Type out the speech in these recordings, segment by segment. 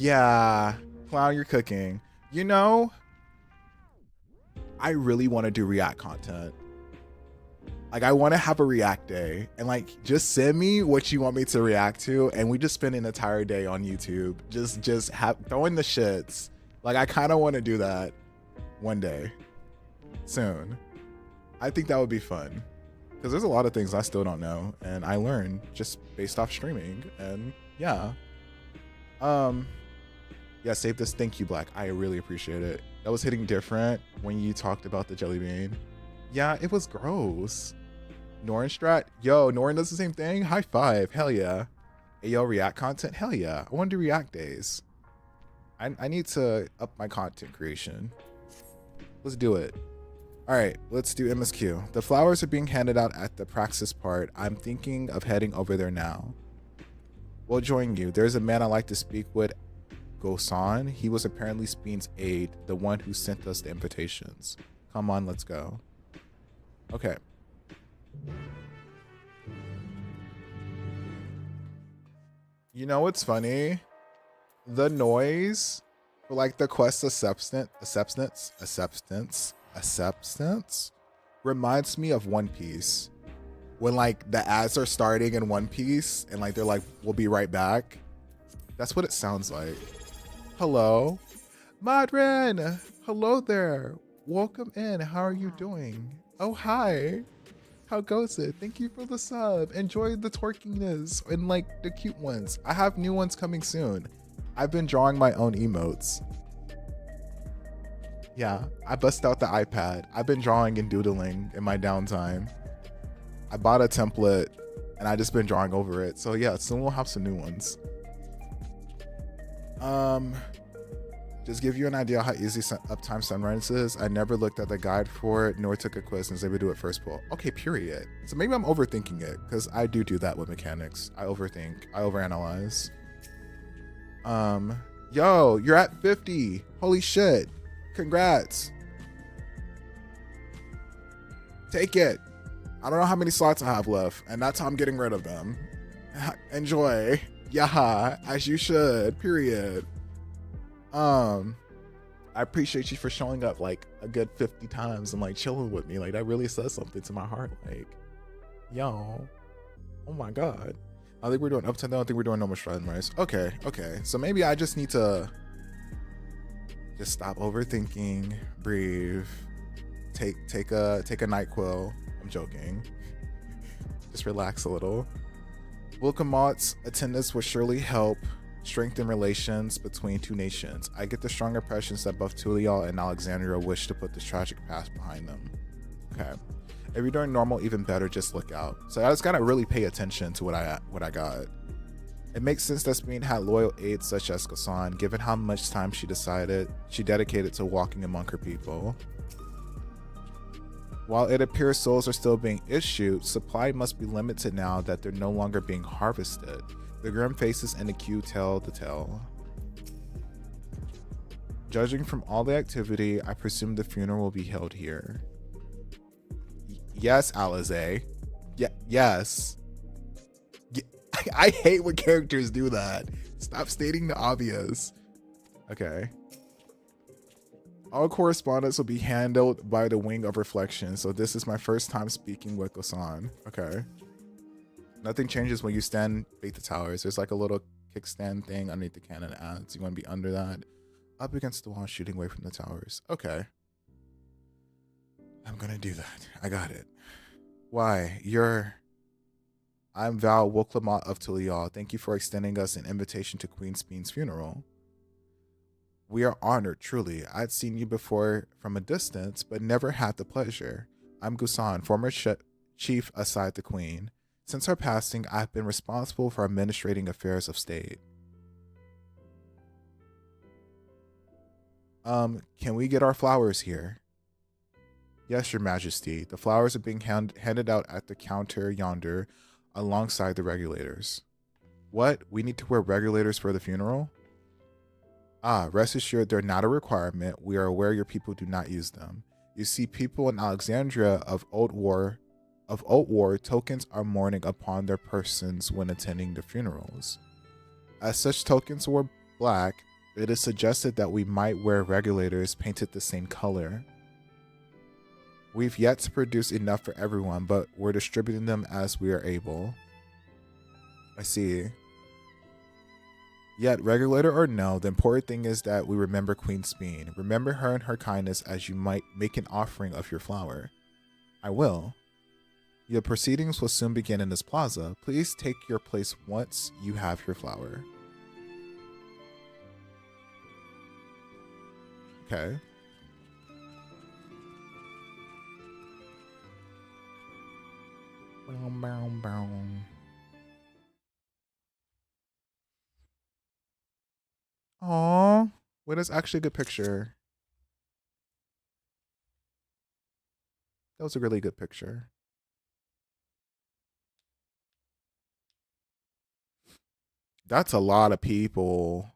Yeah, clown, you're cooking. You know, I really want to do React content. Like, I want to have a React day and like just send me what you want me to react to, and we just spend an entire day on YouTube just throwing the shits. Like, I kind of want to do that one day soon. I think that would be fun because there's a lot of things I still don't know, and I learn just based off streaming. And yeah, yeah, save this. Thank you, Black. I really appreciate it. That was hitting different when you talked about the jelly bean. Yeah, it was gross. Norin Strat, yo, Norin does the same thing. High five, hell yeah. Hey, yo, React content, hell yeah. I want to do React days. I need to up my content creation. Let's do it. All right, let's do MSQ. The flowers are being handed out at the praxis part. I'm thinking of heading over there now. We'll join you. There's a man I like to speak with, Gosan. He was apparently Speen's aide, the one who sent us the invitations. Come on, let's go. Okay. You know what's funny? The noise for like the quest acceptance reminds me of One Piece. When like the ads are starting in One Piece and like they're like, we'll be right back. That's what it sounds like. Hello, Madren. Hello there. Welcome in. How are you doing? Oh, hi. How goes it? Thank you for the sub. Enjoy the twerkiness and like the cute ones. I have new ones coming soon. I've been drawing my own emotes. Yeah, I bust out the iPad. I've been drawing and doodling in my downtime. I bought a template and I just been drawing over it. So yeah, soon we'll have some new ones. Just give you an idea how easy Uptime Sunrise is. I never looked at the guide for it, nor took a quiz since they would do it first pull. Okay, period. So maybe I'm overthinking it, because I do that with mechanics. I overthink, I overanalyze. Yo, you're at 50. Holy shit. Congrats. Take it. I don't know how many slots I have left, and that's how I'm getting rid of them. Enjoy. Yeah, as you should, period. I appreciate you for showing up like a good 50 times and like chilling with me. Like, that really says something to my heart. Like, yo, oh my god. I think we're doing up to now. I think we're doing normal stride rice. Okay. So maybe I just need to just stop overthinking, breathe, take a NyQuil. I'm joking. Just relax a little. Wilcomot's attendance will surely help strengthen relations between two nations. I get the strong impressions that both Tulial and Alexandria wish to put this tragic past behind them. Okay. If you're doing normal, even better, just look out. So I just gotta really pay attention to what I got. It makes sense that Speen had loyal aides such as Kasan, given how much time she dedicated to walking among her people. While it appears souls are still being issued, supply must be limited now that they're no longer being harvested. The grim faces in the queue tell the tale. Judging from all the activity, I presume the funeral will be held here. Yes, Alize. Yes. I hate when characters do that. Stop stating the obvious. Okay. All correspondence will be handled by the Wing of Reflection, so this is my first time speaking with Gosan. Okay. Nothing changes when you stand bait the towers. There's like a little kickstand thing underneath the cannon ads. You want to be under that. Up against the wall, shooting away from the towers. Okay. I'm gonna do that. I got it. Why? I'm Val Woklamot of Tulial. Thank you for extending us an invitation to Queen Speen's funeral. We are honored, truly. I'd seen you before from a distance, but never had the pleasure. I'm Gusan, former chief aside the Queen. Since her passing, I've been responsible for administrating affairs of state. Can we get our flowers here? Yes, Your Majesty. The flowers are being handed out at the counter yonder, alongside the regulators. What? We need to wear regulators for the funeral? Ah, rest assured they're not a requirement. We are aware your people do not use them. You see, people in Alexandria of Old War tokens are mourning upon their persons when attending the funerals. As such tokens were black, It is suggested that we might wear regulators painted the same color. We've yet to produce enough for everyone, but we're distributing them as we are able. I see. Yet, regulator or no, the important thing is that we remember Queen Speen. Remember her and her kindness as you might make an offering of your flower. I will. Your proceedings will soon begin in this plaza. Please take your place once you have your flower. Okay. Boom, boom, boom. Aww. Wait, that's actually a good picture. That was a really good picture. That's a lot of people.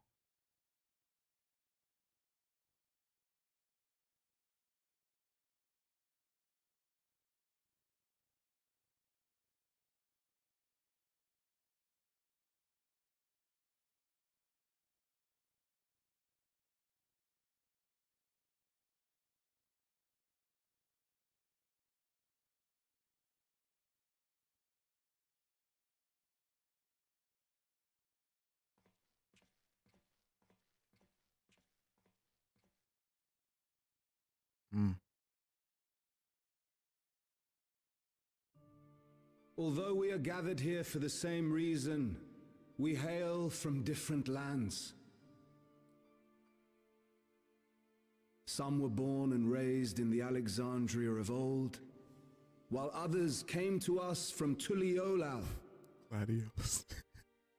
Mm. Although we are gathered here for the same reason, we hail from different lands. Some were born and raised in the Alexandria of old, while others came to us from Tuliolal. Gladios.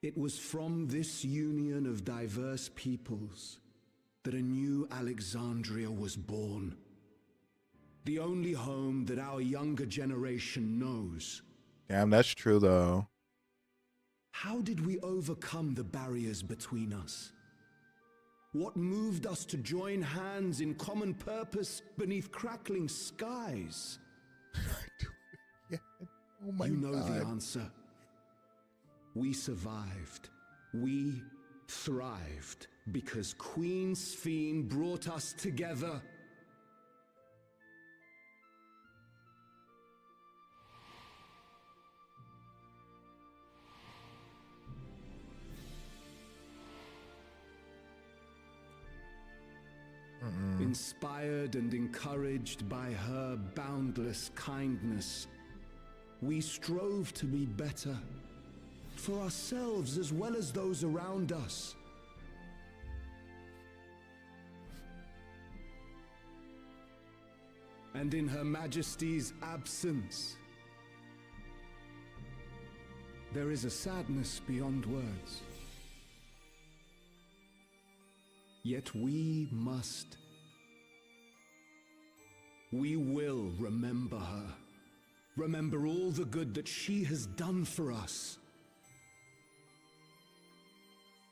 It was from this union of diverse peoples that a new Alexandria was born. The only home that our younger generation knows. Damn, that's true though. How did we overcome the barriers between us? What moved us to join hands in common purpose beneath crackling skies? Yeah. Oh my God. You know the God. answer. We survived. We thrived because Queen Sphene brought us together. Inspired and encouraged by her boundless kindness, we strove to be better for ourselves as well as those around us. And in Her Majesty's absence, there is a sadness beyond words. Yet we will remember her. Remember all the good that she has done for us.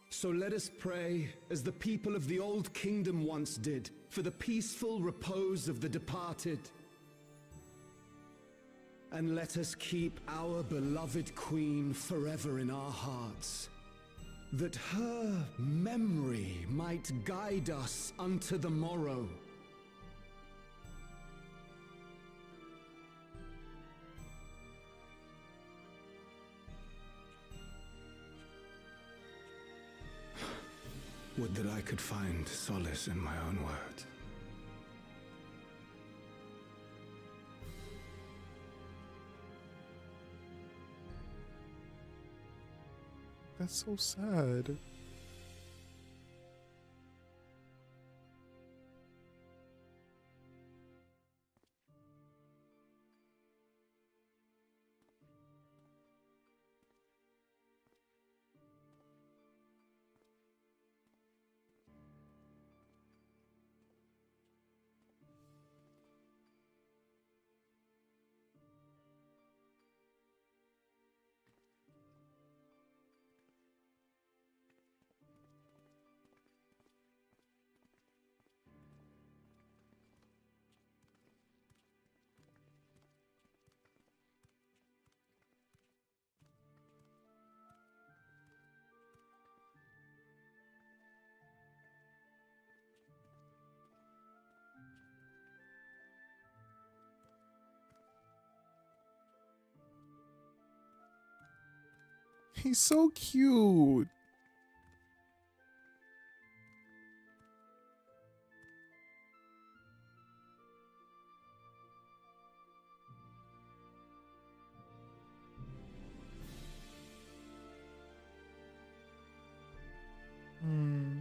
So let us pray, as the people of the Old Kingdom once did, for the peaceful repose of the departed. And let us keep our beloved Queen forever in our hearts, that her memory might guide us unto the morrow. Would that I could find solace in my own words. That's so sad. He's so cute. Hmm.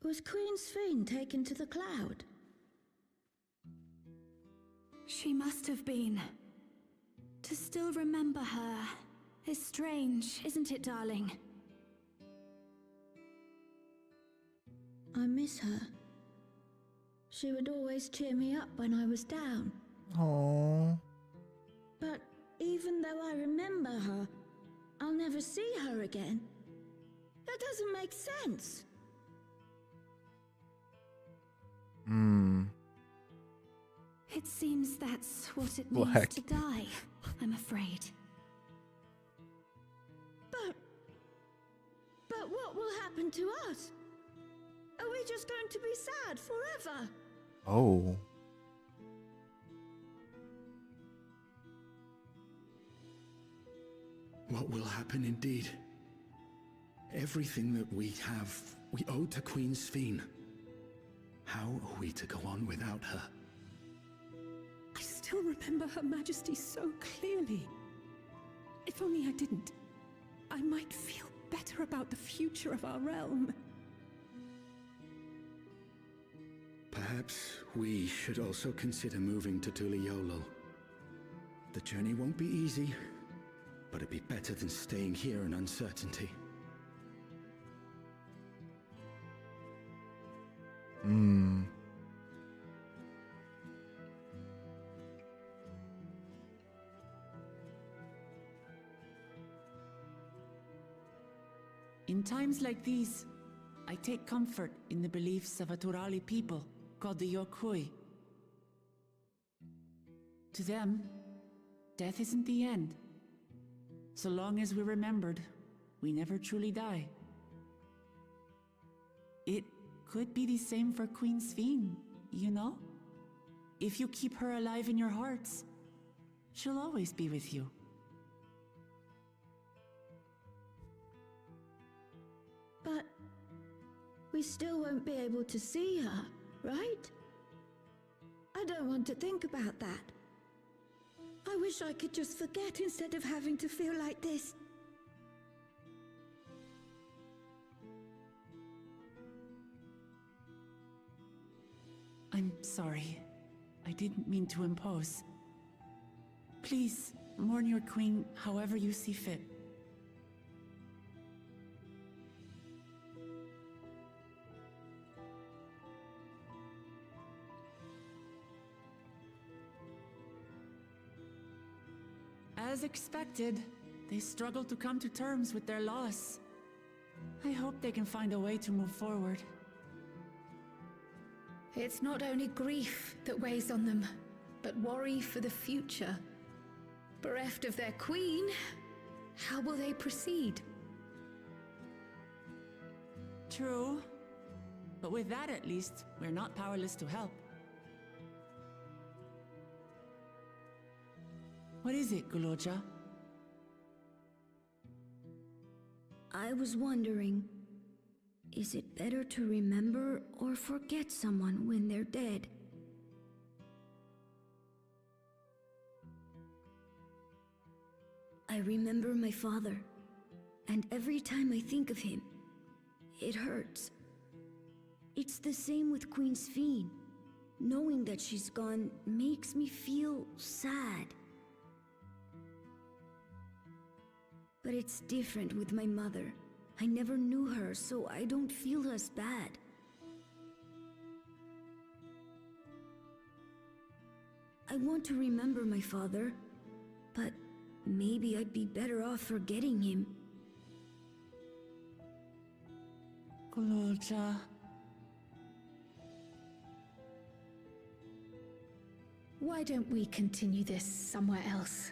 Was Queen Sphene taken to the cloud? She must have been. To still remember her is strange, isn't it, darling? I miss her. She would always cheer me up when I was down. Aww. But even though I remember her, I'll never see her again. That doesn't make sense. It seems that's what it means Black. to die, I'm afraid. But what will happen to us? Are we just going to be sad forever? Oh. What will happen indeed? Everything that we have, we owe to Queen Sphene. How are we to go on without her? I still remember Her Majesty so clearly. If only I didn't, I might feel better about the future of our realm. Perhaps we should also consider moving to Tuliolo. The journey won't be easy, but it'd be better than staying here in uncertainty. In times like these, I take comfort in the beliefs of a Turali people called the Yokui. To them, death isn't the end. So long as we're remembered, we never truly die. It could be the same for Queen Sphene, you know? If you keep her alive in your hearts, she'll always be with you. But we still won't be able to see her, right? I don't want to think about that. I wish I could just forget instead of having to feel like this. I'm sorry. I didn't mean to impose. Please, mourn your queen however you see fit. As expected, they struggle to come to terms with their loss. I hope they can find a way to move forward. It's not only grief that weighs on them, but worry for the future. Bereft of their queen, how will they proceed? True. But with that at least, we're not powerless to help. What is it, Guloja? I was wondering, is it better to remember or forget someone when they're dead? I remember my father, and every time I think of him, it hurts. It's the same with Queen Sphene. Knowing that she's gone makes me feel sad. But it's different with my mother. I never knew her, so I don't feel as bad. I want to remember my father, but maybe I'd be better off forgetting him. Guloja. Why don't we continue this somewhere else?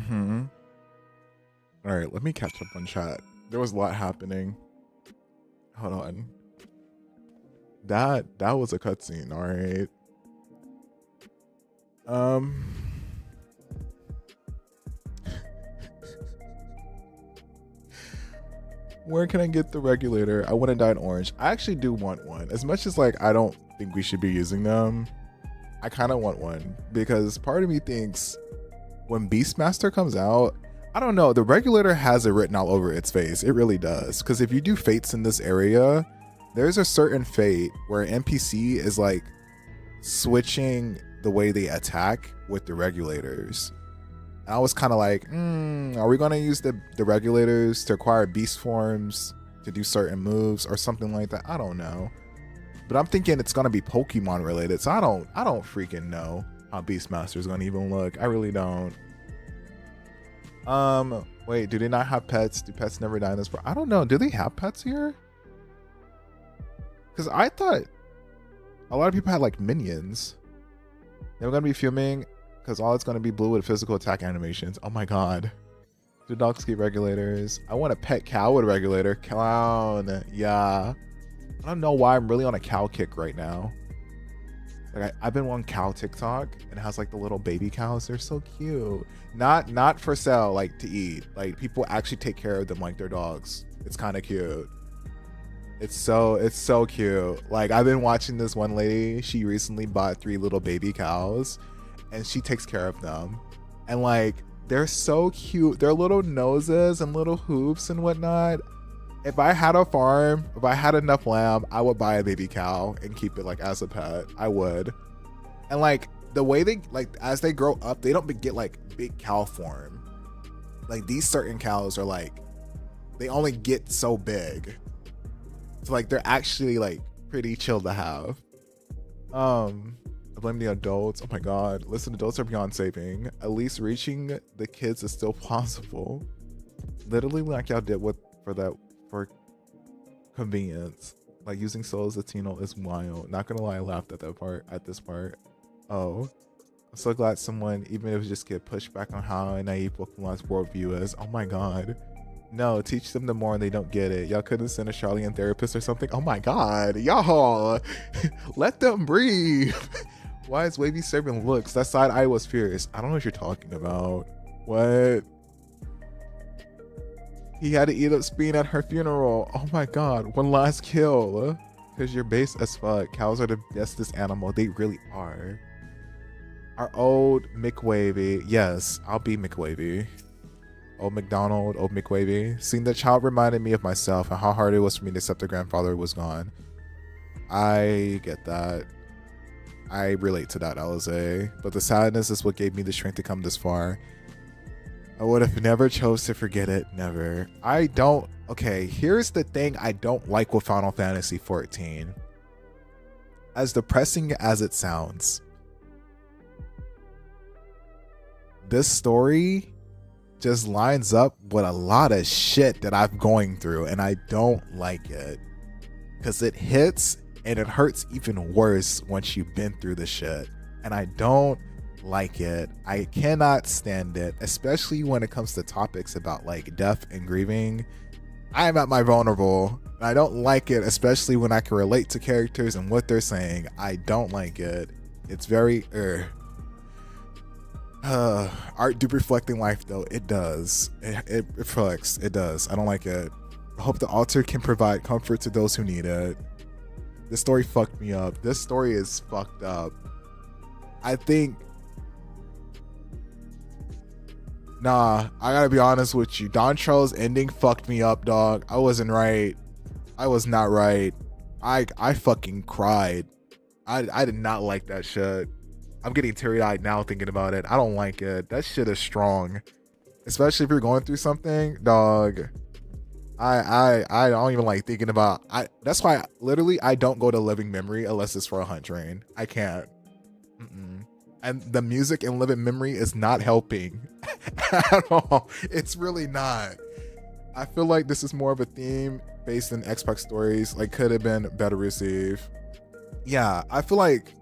All right, let me catch up on chat. There was a lot happening. Hold on. That was a cutscene. All right. Where can I get the regulator? I want to dye an orange. I actually do want one. As much as like I don't think we should be using them, I kind of want one because part of me thinks when Beastmaster comes out, I don't know, the regulator has it written all over its face. It really does. Because if you do fates in this area, there's a certain fate where an NPC is like switching the way they attack with the regulators. And I was kind of like, are we going to use the regulators to acquire beast forms to do certain moves or something like that? I don't know. But I'm thinking it's going to be Pokemon related. So I don't freaking know how Beastmaster is going to even look. I really don't. Wait, do they not have pets? Do pets never die in this part? I don't know. Do they have pets here? Because I thought a lot of people had like minions. They're going to be filming because all it's going to be blue with physical attack animations. Oh my god. Do dogs get regulators? I want a pet cow with a regulator. Clown. Yeah. I don't know why I'm really on a cow kick right now. Like I've been on cow TikTok and it has like the little baby cows. They're so cute. Not for sale, like to eat. Like people actually take care of them like their dogs. It's kind of cute. It's so cute. Like I've been watching this one lady. She recently bought 3 little baby cows and she takes care of them. And like they're so cute. Their little noses and little hooves and whatnot. If I had a farm, if I had enough lamb, I would buy a baby cow and keep it like as a pet. I would. And like the way they like as they grow up, they don't get like big cow form. Like these certain cows are like they only get so big. So like they're actually like pretty chill to have. I blame the adults. Oh my god. Listen, adults are beyond saving. At least reaching the kids is still possible. Literally like y'all did for convenience. Like using Soul as Latino is wild. Not gonna lie, I laughed at this part. Oh. I'm so glad someone, even if it just get pushed back on how naive Pokemon's worldview is. Oh my god. No, teach them the more and they don't get it. Y'all couldn't send a Charliean therapist or something? Oh my god. Y'all. Let them breathe. Why is Wavy serving looks? That side eye was fierce. I don't know what you're talking about. What? He had to eat up Speen at her funeral. Oh my god. One last kill. Because you're base as fuck. Cows are the bestest animal. They really are. Our old McWavy. Yes, I'll be McWavy. Old McDonald, old McWavy. Seeing the child reminded me of myself and how hard it was for me to accept the grandfather was gone. I get that. I relate to that, Eorzea. But the sadness is what gave me the strength to come this far. I would have never chose to forget it. Never. I don't. Okay, here's the thing I don't like with Final Fantasy XIV. As depressing as it sounds, this story just lines up with a lot of shit that I'm going through, and I don't like it. Because it hits and it hurts even worse once you've been through the shit. And I don't like it. I cannot stand it, especially when it comes to topics about like death and grieving. I am at my vulnerable, and I don't like it, especially when I can relate to characters and what they're saying. I don't like it. It's very art do reflecting life though. It does. It reflects. It does. I don't like it. I hope the altar can provide comfort to those who need it. This story fucked me up. This story is fucked up. I think I gotta be honest with you. Don Charles' ending fucked me up, dog. I wasn't right. I was not right. I fucking cried. I did not like that shit. I'm getting teary-eyed now thinking about it. I don't like it. That shit is strong. Especially if you're going through something, dog. I don't even like thinking about that's why literally I don't go to Living Memory unless it's for a hunt train. I can't. And the music in Living Memory is not helping at all. It's really not. I feel like this is more of a theme based in Xbox stories. Like could have been better received. Yeah, I feel like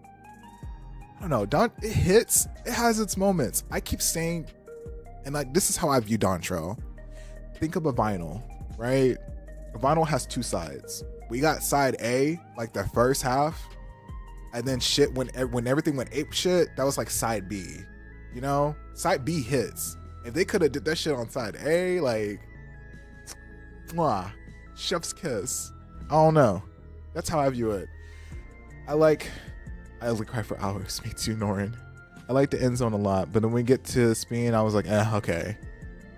I don't know. It hits. It has its moments. I keep saying And like, this is how I view Dontrell. Think of a vinyl, right? A vinyl has two sides. We got side A, like the first half, and then shit, when everything went ape shit, that was like side B. You know, side B hits. If they could have did that shit on side A, like, mwah, chef's kiss. I don't know. That's how I view it. I only cry for hours. Me too, Norin. I like the end zone a lot, but when we get to Speen, I was like, okay.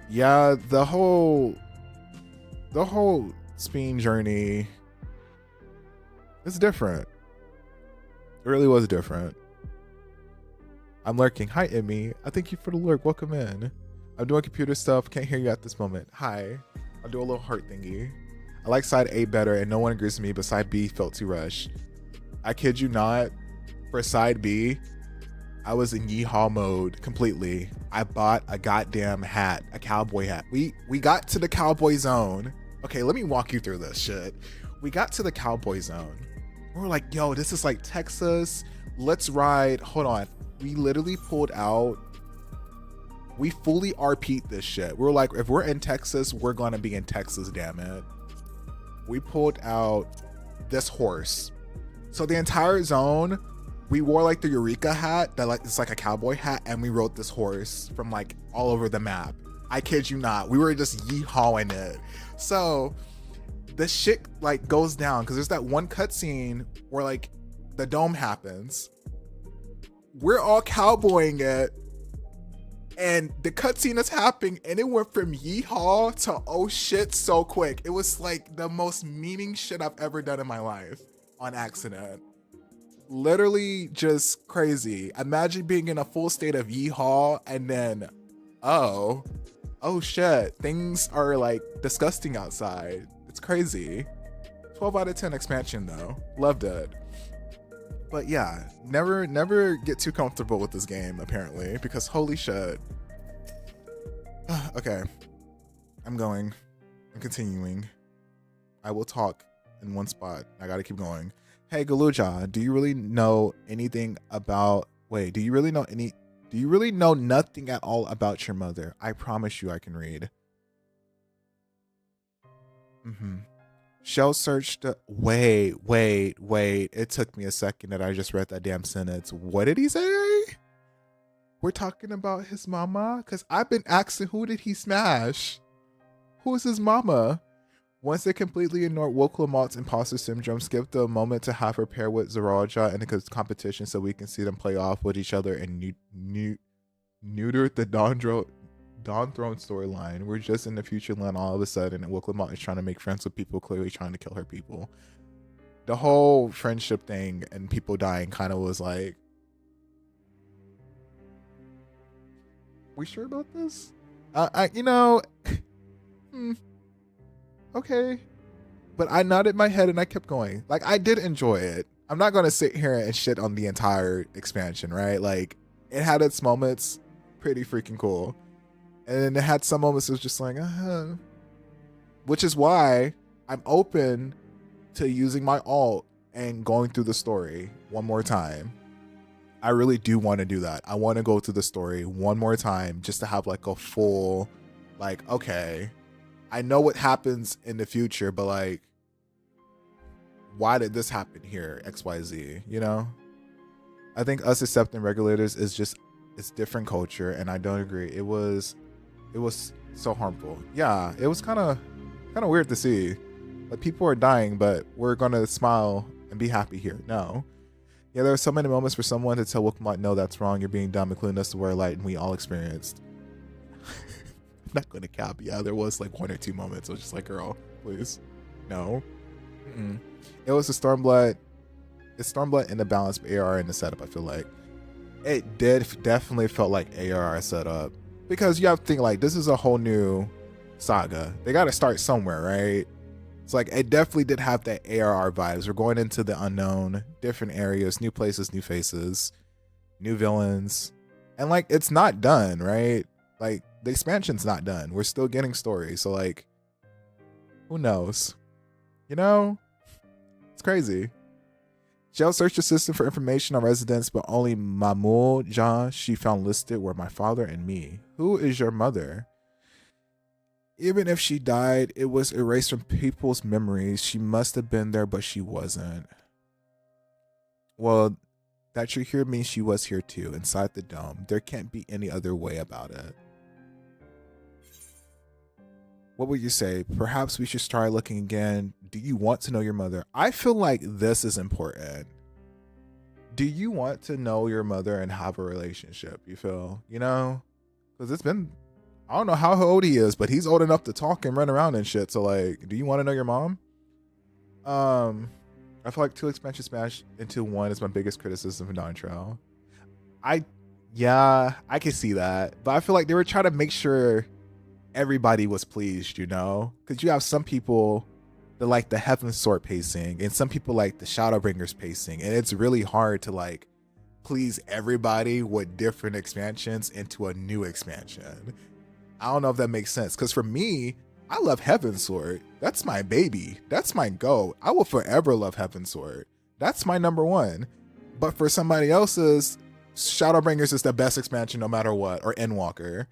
Yeah, the whole Speen journey is different. It really was different. I'm lurking. Hi, Emmy. I thank you for the lurk. Welcome in. I'm doing computer stuff. Can't hear you at this moment. Hi. I'll do a little heart thingy. I like side A better, and no one agrees with me, but side B felt too rushed. I kid you not. For side B, I was in yeehaw mode completely. I bought a goddamn hat, a cowboy hat. We got to the cowboy zone. Okay, let me walk you through this shit. We got to the cowboy zone. We were like, yo, this is like Texas. Let's ride. Hold on. We literally pulled out. We fully RP'd this shit. We were like, if we're in Texas, we're gonna be in Texas, damn it. We pulled out this horse. So the entire zone, we wore like the Eureka hat that like it's like a cowboy hat, and we rode this horse from like all over the map. I kid you not. We were just yeehawing it. So the shit like goes down because there's that one cutscene where like the dome happens. We're all cowboying it, and the cutscene is happening, and it went from yeehaw to oh shit so quick. It was like the most meaning shit I've ever done in my life on accident. Literally just crazy. Imagine being in a full state of yeehaw and then oh shit, things are like disgusting outside. It's crazy. 12 out of 10 expansion though. Loved it. But yeah, never get too comfortable with this game apparently, because holy shit. Okay, I'm continuing. I will talk in one spot. I gotta keep going. Hey Galuja, do you really know anything about do you really know nothing at all about your mother? I promise you I can read. Shell searched wait. It took me a second that I just read that damn sentence. What did he say? We're talking about his mama? Because I've been asking, who did he smash? Who's his mama? Once they completely ignored Woklamalt's imposter syndrome, skip the moment to have her pair with Eorzea in the competition so we can see them play off with each other and neuter the Dawn Throne storyline. We're just in the future land all of a sudden, and Woklamalt is trying to make friends with people clearly trying to kill her people. The whole friendship thing and people dying kind of was like, we sure about this? Okay. But I nodded my head and I kept going. Like, I did enjoy it. I'm not going to sit here and shit on the entire expansion, right? Like, it had its moments, pretty freaking cool. And then it had some moments that was just like, which is why I'm open to using my alt and going through the story one more time. I really do want to do that. I want to go through the story one more time just to have like a full, like, okay, I know what happens in the future, but like, why did this happen here? XYZ, you know? I think us accepting regulators is just, it's different culture, and I don't agree. It was so harmful. Yeah, it was kind of weird to see. Like, people are dying, but we're gonna smile and be happy here. No. Yeah, there were so many moments for someone to tell Wookmont, no, that's wrong, you're being dumb, including us to wear light, and we all experienced. I'm not gonna cap. Yeah, there was like one or two moments. I was just like, girl, please. No. It was a Stormblood. It's Stormblood in the balance, but AR in the setup, I feel like. It definitely felt like AR setup. Because you have to think, like, this is a whole new saga. They got to start somewhere, right? It's like, it definitely did have that ARR vibes. We're going into the unknown, different areas, new places, new faces, new villains. And, like, it's not done, right? Like, the expansion's not done. We're still getting stories. So, like, who knows? You know? It's crazy. Jail searched the system for information on residents, but only Mahmoud Jah she found listed were my father and me. Who is your mother? Even if she died, it was erased from people's memories. She must have been there, but she wasn't. Well, that you're here means she was here too, inside the dome. There can't be any other way about it. What would you say? Perhaps we should try looking again. Do you want to know your mother? I feel like this is important. Do you want to know your mother and have a relationship? You feel, you know? Because it's been, I don't know how old he is, but he's old enough to talk and run around and shit. So like, do you want to know your mom? I feel like 2 expansions smashed into 1 is my biggest criticism of Dontrell. Yeah, I can see that. But I feel like they were trying to make sure everybody was pleased, you know? Because you have some people that like the Heaven Sword pacing, and some people like the Shadowbringers pacing, and it's really hard to like please everybody with different expansions into a new expansion. I don't know if that makes sense, because for me, I love Heaven Sword. That's my baby. That's my go. I will forever love Heaven Sword. That's my number 1. But for somebody else's, Shadowbringers is the best expansion no matter what, or Endwalker.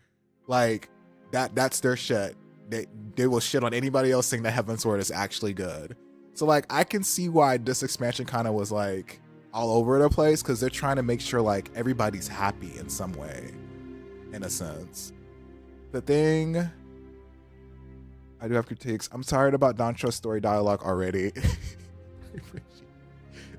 Like, that's their shit. They will shit on anybody else saying that Heaven Sword is actually good. So like, I can see why this expansion kind of was like all over the place, because they're trying to make sure like everybody's happy in some way, in a sense. The thing, I do have critiques. I'm tired about Dontrell's story dialogue already.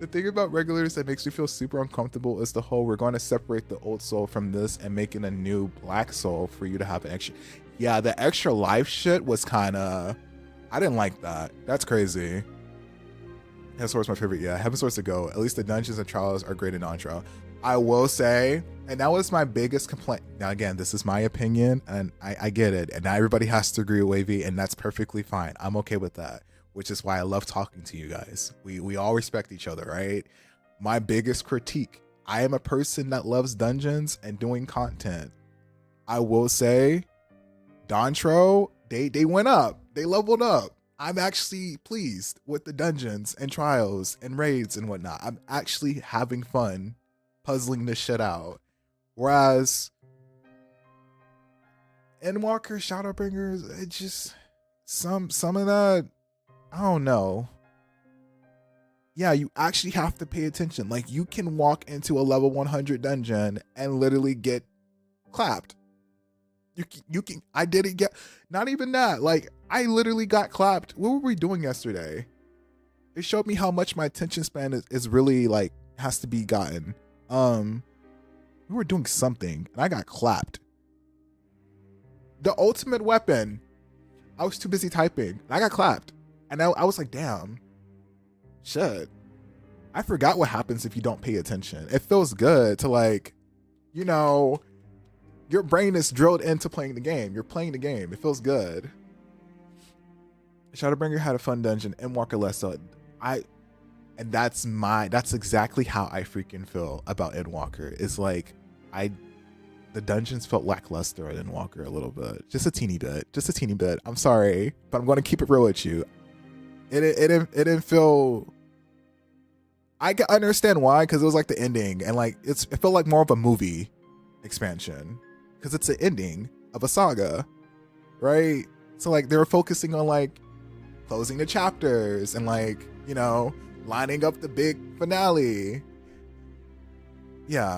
The thing about regulars that makes me feel super uncomfortable is the whole we're going to separate the old soul from this and making a new black soul for you to have an extra. Yeah, the extra life shit was kind of, I didn't like that. That's crazy. Heaven Sword's my favorite. Yeah, Heaven Sword's to go. At least the dungeons and trials are great in Dontrell. I will say, and that was my biggest complaint. Now again, this is my opinion, and I get it, and not everybody has to agree with Wavy, and that's perfectly fine. I'm okay with that, which is why I love talking to you guys. We all respect each other, right? My biggest critique, I am a person that loves dungeons and doing content. I will say, Dontrell, they went up. They leveled up. I'm actually pleased with the dungeons and trials and raids and whatnot. I'm actually having fun puzzling this shit out. Whereas Endwalker, Shadowbringers, it just, some of that, I don't know. Yeah, you actually have to pay attention. Like, you can walk into a level 100 dungeon and literally get clapped. You can, I didn't get, not even that. Like, I literally got clapped. What were we doing yesterday? It showed me how much my attention span is really like, has to be gotten. We were doing something and I got clapped. The ultimate weapon, I was too busy typing and I got clapped. And I was like, damn, shit. I forgot what happens if you don't pay attention. It feels good to like, you know, your brain is drilled into playing the game. You're playing the game. It feels good. Shadowbringer had a fun dungeon. Endwalker less so. And that's exactly how I freaking feel about Endwalker. It's like, the dungeons felt lackluster at Endwalker a little bit. Just a teeny bit. I'm sorry, but I'm going to keep it real with you. It didn't feel, I can understand why, because it was like the ending, and like it felt like more of a movie expansion, because it's the ending of a saga, right? So like they were focusing on like closing the chapters and like, you know, lining up the big finale. Yeah.